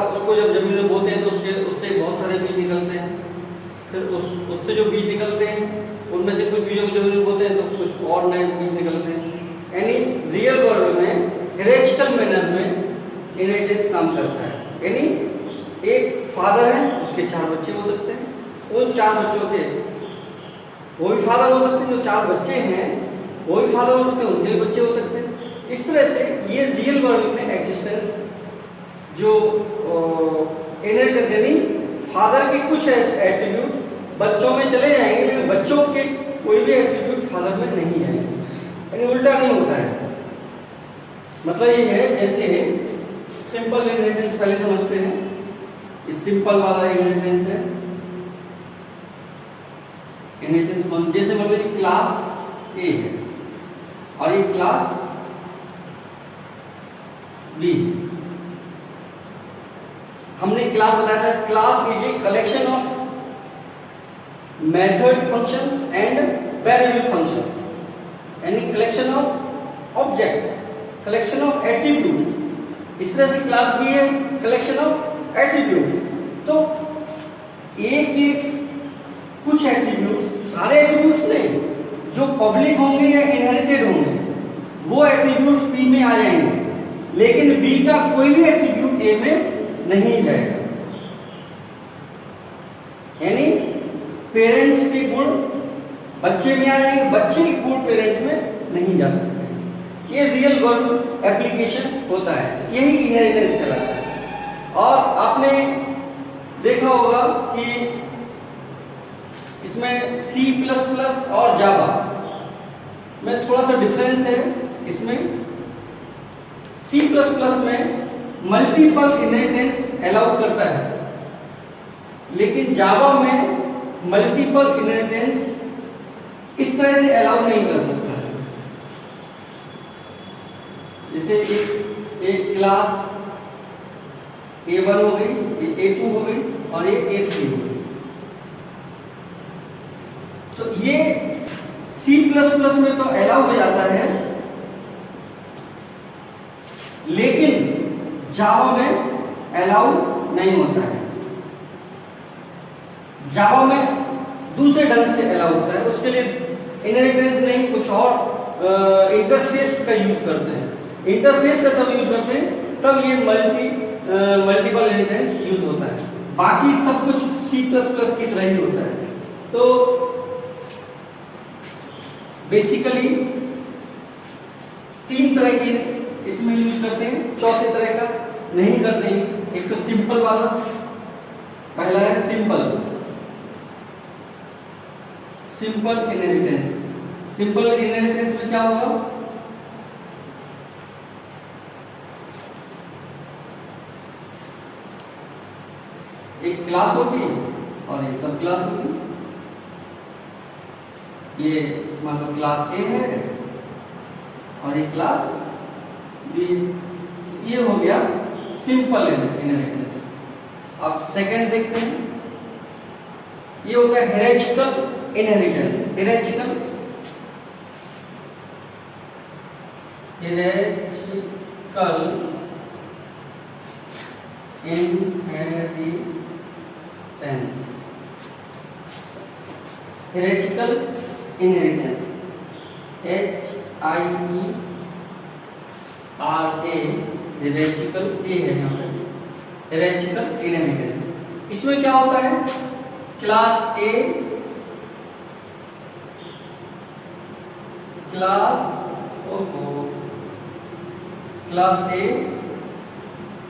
उसको जब जमीन में बोते हैं तो उससे बहुत सारे बीज निकलते हैं। फिर उससे जो बीज निकलते हैं उनमें से कुछ बीजों को जमीन में बोते हैं तो कुछ और नए बीज निकलते हैं। यानी रियल वर्ल्ड में हियरार्चिकल मैनर में इनहेरिटेंस काम करता है। यानी एक फादर है, उसके 4 बच्चे हो सकते हैं, उन 4 बच्चों के वो भी फादर हो सकते हैं, जो 4 बच्चे हैं वो भी फादर हो सकते हैं, उनके भी बच्चे हो सकते हैं। इस तरह से ये रियल वर्ल्ड में एग्जिस्टेंस जो इनहेरिटेंस यानी फादर के कुछ एट्रीब्यूट बच्चों में चले जाएंगे, लेकिन बच्चों के कोई भी एट्रीब्यूट फादर में नहीं आएंगे, यानी उल्टा नहीं होता है। मतलब ये है जैसे सिंपल इनहेरिटेंस पहले समझते हैं। ये सिंपल वाला इनहेरिटेंस है। इनहेरिटेंस जैसे मान लीजिए क्लास ए है और ये क्लास बी। हमने क्लास बताया था, class is a collection of method functions and variable functions, यानी collection of objects, collection of attributes. इस तरह से क्लास बी है कलेक्शन ऑफ एट्रीब्यूट्स। तो ए के कुछ एट्रीब्यूट्स, सारे एट्रीब्यूट्स नहीं, जो पब्लिक होंगे या इनहेरिटेड होंगे वो एट्रीब्यूट्स बी में आ जाएंगे, लेकिन बी का कोई भी एट्रीब्यूट ए में नहीं जाएगा। यानी पेरेंट्स के गुण बच्चे में आ जाएंगे, बच्चे के गुण पेरेंट्स में नहीं जा सकते। ये रियल वर्ल्ड एप्लीकेशन होता है, यही इनहेरिटेंस कहलाता है। और आपने देखा होगा कि इसमें C++ और जावा में थोड़ा सा डिफरेंस है। इसमें C++ में मल्टीपल इनहेरिटेंस अलाउ करता है, लेकिन जावा में मल्टीपल इनहेरिटेंस इस तरह से अलाउ नहीं कर सकता है। जैसे एक क्लास A1 हो गई, ये A2 हो गई और ये A3 हो गई। तो ये C++ में तो अलाउ हो जाता है, लेकिन जावा में अलाउ नहीं होता है। जावा में दूसरे ढंग से अलाउ होता है, उसके लिए इनहेरिटेंस नहीं कुछ और इंटरफेस का यूज करते हैं। इंटरफेस का तब यूज करते हैं तब ये मल्टीपल इनहेरिटेंस यूज होता है। बाकी सब कुछ C++ की तरह ही होता है। तो बेसिकली 3 तरह के इसमें यूज करते हैं, चौथे तरह का नहीं करते हैं। एक तो सिंपल वाला, पहला है सिंपल इनहेरिटेंस। सिंपल इनहेरिटेंस में क्या होगा, एक क्लास होगी और ये सब क्लास होगी। ये मान लो क्लास ए है और ये क्लास बी। ये हो गया सिंपल इनहेरिटेंस। अब सेकंड देखते हैं, ये होता है हियरार्चिकल इनहेरिटेंस। हियरार्चिकल हियरार्चिकल इनहेरिटेंस HIERA हियरार्चिकल ए है यहाँ पे, हियरार्चिकल इनहेरिटेंस। इसमें क्या होता है, क्लास ए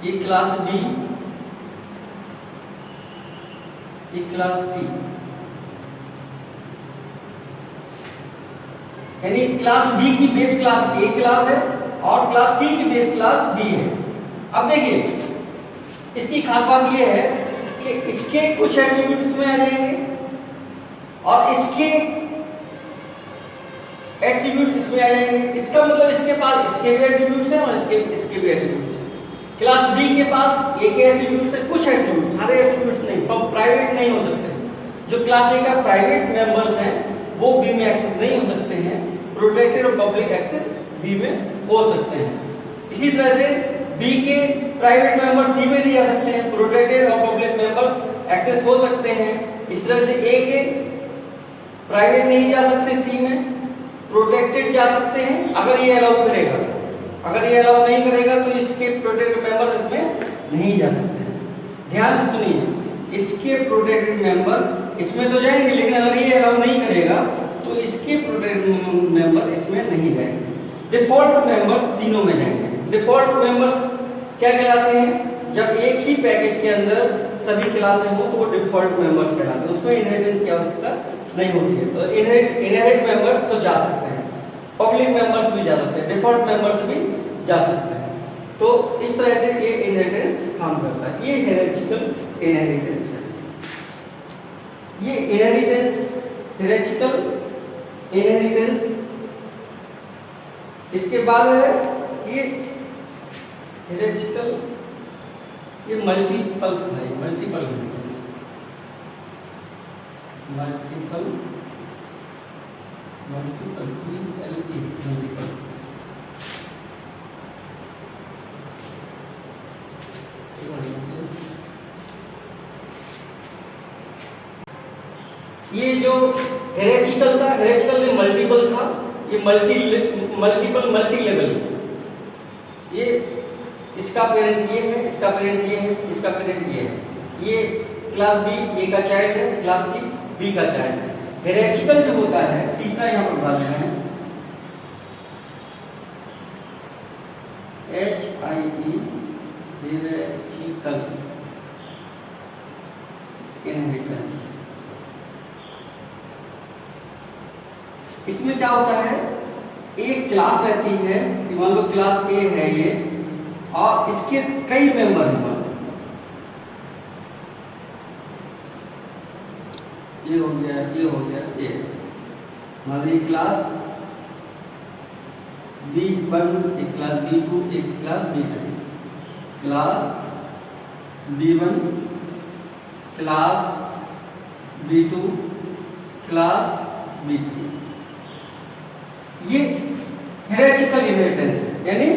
ये क्लास बी, ये क्लास सी, यानी क्लास बी की बेस क्लास ए क्लास है और क्लास सी की बेस क्लास बी है। अब देखिए इसकी खास बात ये है कि इसके कुछ एट्रीब्यूट इसमें आ जाएंगे और इसके एट्रीब्यूट इसमें आ जाएंगे। इसका मतलब इसके पास इसके भी एट्रीब्यूट्स हैं और इसके भी एट्रीब्यूट्स हैं। क्लास बी के पास ए के एट्रीब्यूट्स हैं, कुछ एट्रीब्यूट्स, सारे एट्रीब्यूट्स नहीं, प्राइवेट नहीं हो सकते। जो क्लास ए का प्राइवेट मेंबर्स हैं वो बी में एक्सेस नहीं हो सकते हैं, प्रोटेक्टेड और पब्लिक एक्सेस बी में हो सकते हैं। इसी तरह से बी के प्राइवेट मेंबर सी में नहीं जा सकते हैं, प्रोटेक्टेड और पब्लिक मेंबर्स एक्सेस हो सकते हैं। इस तरह से ए के प्राइवेट नहीं जा सकते सी में, प्रोटेक्टेड जा सकते हैं अगर ये अलाउ करेगा। अगर ये अलाउ नहीं करेगा तो इसके प्रोटेक्टेड मेंबर इसमें नहीं जा सकते। ध्यान से सुनिए, इसके प्रोटेक्टेड मेंबर इसमें तो जाएंगे, लेकिन अगर ये अलाउ नहीं करेगा तो इसके प्रोटेक्टेड मेंबर इसमें नहीं जाएंगे। डिफॉल्ट मेंबर्स तीनों में जाएंगे। डिफॉल्ट मेंबर्स क्या कहलाते हैं? जब एक ही पैकेज के अंदर सभी क्लासें हो तो वो डिफॉल्ट मेंबर्स कहलाते हैं, उसमें इनहेरिटेंस की आवश्यकता नहीं होती है। तो इनहेरिट मेंबर्स तो जा सकते हैं, पब्लिक मेंबर्स भी जा सकते हैं, डिफॉल्ट मेंबर्स भी जा सकते हैं। तो इस तरह से ये इनहेरिटेंस काम करता है। ये हायरार्किकल इनहेरिटेंस है। ये हायरार्किकल इनहेरिटेंस। इसके बाद है ये हायरार्किकल, ये मल्टीपल था, ये मल्टीपल इनहेरिटेंस, मल्टीपल ये जो हायरार्किकल था, हायरार्किकल में मल्टीपल था, ये मल्टी लेवल। ये इसका पेरेंट ये है, इसका पेरेंट ये है, इसका पेरेंट ये है। ये क्लास बी ए का चाइल्ड है, क्लास सी बी का चाइल्ड है। हायरार्किकल जो होता है, तीसरा यहाँ पर बता देना है, HIE हायरार्किकल इनहेरिटेंस। इसमें क्या होता है, एक क्लास रहती है कि मान लो क्लास ए है ये, और इसके कई मेंबर हैं। ये हो गया, ये हो गया, ये हमारी क्लास B1, एक क्लास B2, एक class B3, class B1, class B2, class B3। ये हायरार्किकल इनहेरिटेंस है, यानी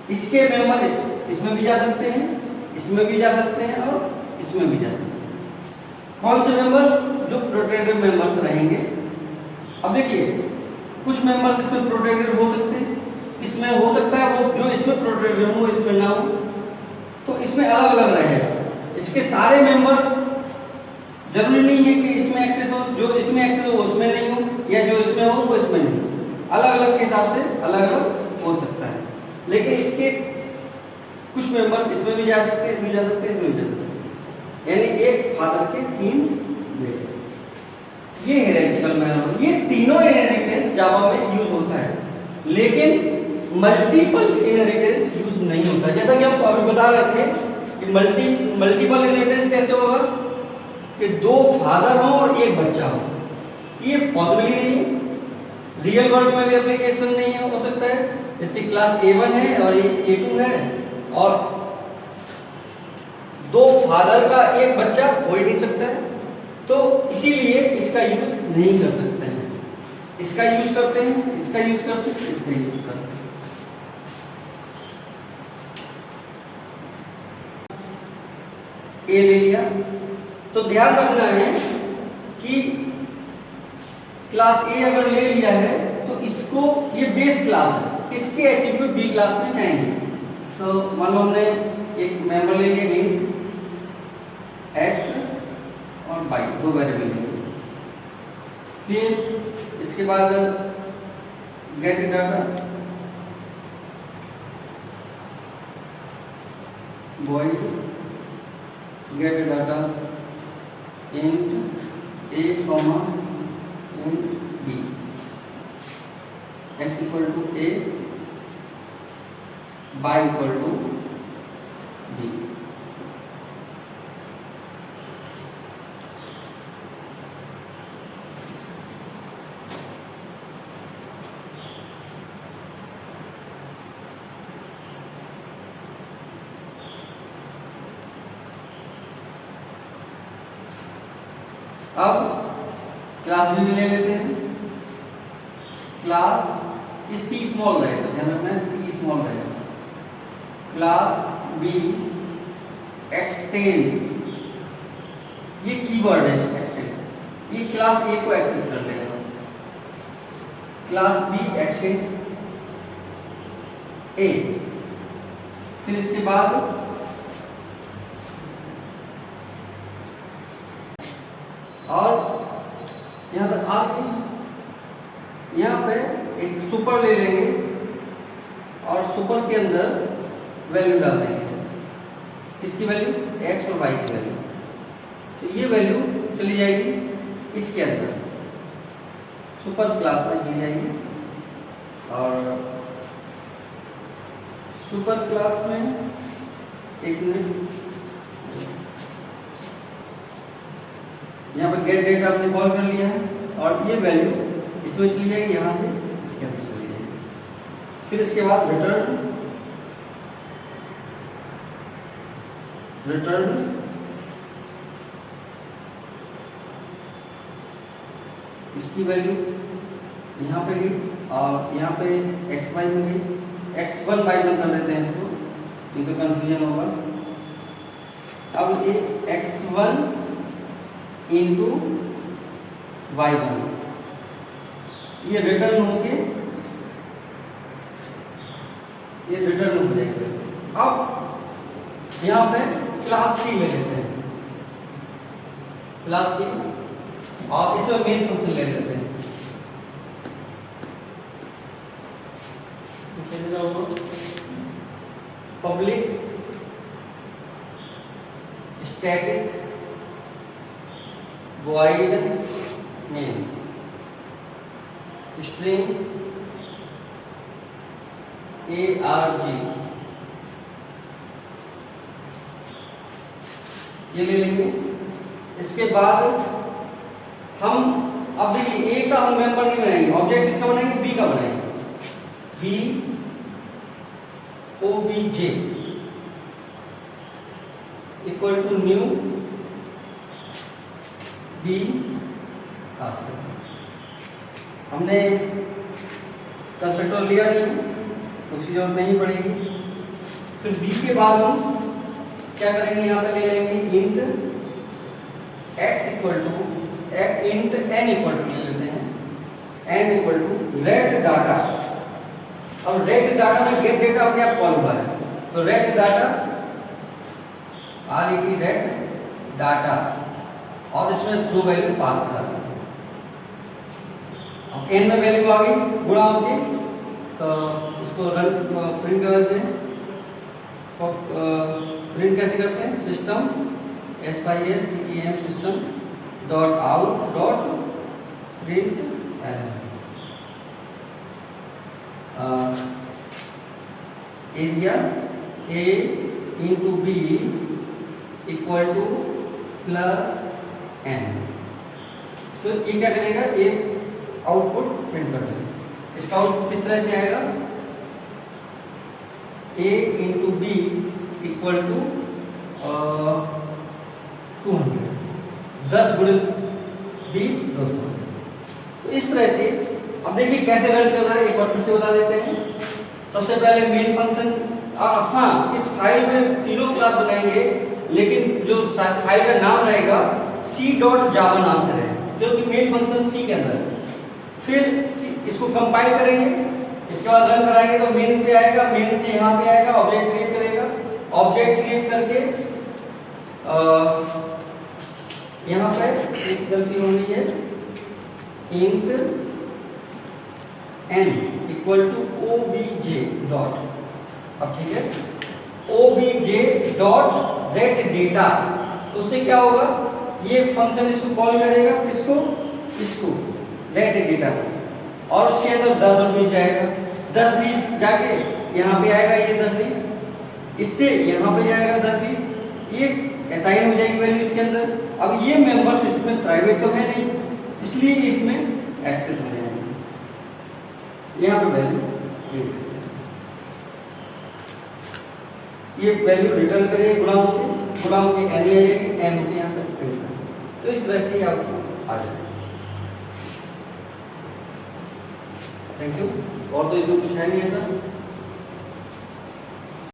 इसके मेंबर इसमें भी जा सकते हैं, इसमें भी जा सकते हैं और इसमें भी जा सकते हैं। कौन से मेंबर्स? जो प्रोटेक्टेड मेंबर्स रहेंगे। अब देखिए, कुछ मेंबर्स इसमें प्रोटेक्टेड हो सकते हैं, इसमें हो सकता है वो जो इसमें प्रोटेक्टेड हो इसमें ना हो, तो इसमें अलग अलग रहेगा। इसके सारे मेंबर्स जरूरी नहीं है कि इसमें एक्सेस हो, जो इसमें एक्सेस हो उसमें नहीं हो, या जो इसमें हो वो इसमें नहीं हो। अलग अलग के हिसाब से अलग अलग हो सकता है। लेकिन इसके कुछ मेंबर इसमें भी जा सकते हैं, इसमें जा सकते हैं, इसमें भी जा सकते हैं, यानी एक फादर के 3 बेटे। ये हायरार्किकल मेंबर। ये तीनों इनहेरिटेंस जावा में यूज होता है, लेकिन मल्टीपल इनहेरिटेंस यूज नहीं होता। जैसा कि हम अभी बता रहे थे कि मल्टीपल इनहेरिटेंस कैसे होगा कि 2 फादर हो और 1 बच्चा हो। ये पॉसिबल ही नहीं है, रियल वर्ल्ड में भी एप्लीकेशन नहीं है। हो सकता है जैसे क्लास A1 है और ये A2 है, और 2 फादर का 1 बच्चा हो ही नहीं सकता है, तो इसीलिए इसका यूज नहीं कर सकते हैं। इसका यूज करते हैं, इसका यूज करते हैं, इसका यूज करते हैं। ए ले लिया, तो ध्यान रखना है कि क्लास ए अगर ले लिया है तो इसको, ये बेस क्लास है, इसके एट्रीब्यूट बी क्लास में जाएंगे। तो मान लो हमने एक मेंबर ले लिया इंट x और y, 2 वेरिएबल लेंगे। फिर इसके बाद get data void get data int a int b, x equal to a, y equal to b। अब क्लास भी ले लेते हैं। क्लास ये सी स्मॉल रहेगा, ध्यान रखना है सी स्मॉल रहेगा। क्लास बी एक्सटेंड्स, ये कीवर्ड है एक्सटेंड्स, ये क्लास ए को एक्सेस कर लेगा। क्लास बी एक्सटेंड्स ए, फिर इसके बाद और यहां तक आ गए, यहां पे एक सुपर ले लेंगे और सुपर के अंदर वैल्यू डाल देंगे, इसकी वैल्यू x और y की वैल्यू, तो ये वैल्यू चली जाएगी इसके अंदर, सुपर क्लास में चली जाएगी। और सुपर क्लास में एक मिनट, यहाँ पर गेट डेटा हमने कॉल कर लिया है और ये वैल्यू इसमें चली जाएगी, यहाँ से इसके अंदर चली जाएगी। फिर इसके बाद रिटर्न इसकी वैल्यू यहाँ पे गई और यहाँ पे एक्स वाई में गई, x1 y1 कर लेते हैं इसको, क्योंकि कंफ्यूजन होगा। अब ये x1 इंटू y1 ये रिटर्न होके ये रिटर्न हो जाएगा। अब यहाँ पे क्लास सी ले लेते हैं, क्लास सी, और इसमें मेन फंक्शन ले लेते हैं। Public static void main string arg, ये ले लेंगे। इसके बाद हम अब देखिए ए का हम मेंबर नहीं बनाएंगे, ऑब्जेक्ट किसका बनाएंगे, बी का बनाएंगे, B obj equal to new B cast. हमने कंस्ट्रक्टर लिया नहीं, उसकी जरूरत नहीं पड़ेगी। फिर बी के बाद हम क्या करेंगे, यहाँ पे ले लेंगे int x equal to int n equal to ले लेते हैं, n equal to rate data. अब रेट डाटा में गेट डेटा अपने आप कॉल हुआ है, तो रेट डाटा रेट डाटा, और इसमें दो वैल्यू पास करा दें। अब n में वैल्यू आ गई गुणा होगी, तो इसको रन प्रिंट कर देते हैं। तो प्रिंट कैसे करते हैं, system SYSTEM system dot out dot print area A into B equal two plus n। तो ये क्या करेगा, एक आउटपुट प्रिंट कर देगा। इसका आउटपुट किस तरह से आएगा, A into B equal to 200, 10 गुणे 20 200। तो इस तरह से अब देखिए कैसे रन कर रहा है, एक बार फिर से बता देते हैं। सबसे पहले मेन फंक्शन, हाँ इस फाइल में तीनों क्लास बनाएंगे, लेकिन जो फाइल का नाम रहेगा c.java नाम से रहेगा, क्योंकि मेन फंक्शन सी के अंदर। फिर इसको कंपाइल करेंगे, इसके बाद रन कराएंगे तो मेन पे आएगा, मेन से यहाँ पे आएगा, ऑब्जेक्ट क्रिएट करेगा, ऑब्जेक्ट क्रिएट करके यहाँ पे एक गलती हो गई है, int n equal to obj dot, अब ठीक है, obj डॉट रेट डेटा। तो उससे क्या होगा, ये फंक्शन इसको कॉल करेगा, किसको, इसको रेट डेटा को, और उसके अंदर 10 और 20 जाएगा, 10 20 जाके यहाँ पे आएगा, ये 10 20 इससे यहाँ पे जाएगा 10 20, ये असाइन हो जाएगी वैल्यू इसके अंदर। अब ये मेंबर्स इसमें प्राइवेट तो है नहीं, इसलिए इसमें एक्सेस हो जाएंगे। यहाँ पे वैल्यू ये वैल्यू रिटर्न करेगी गुणा होके n में आएगी, n होके यहाँ पे प्रिंट करेगी। तो इस तरह से आपको आ जाएगा। Thank you. और तो इसमें कुछ है नहीं ऐसा।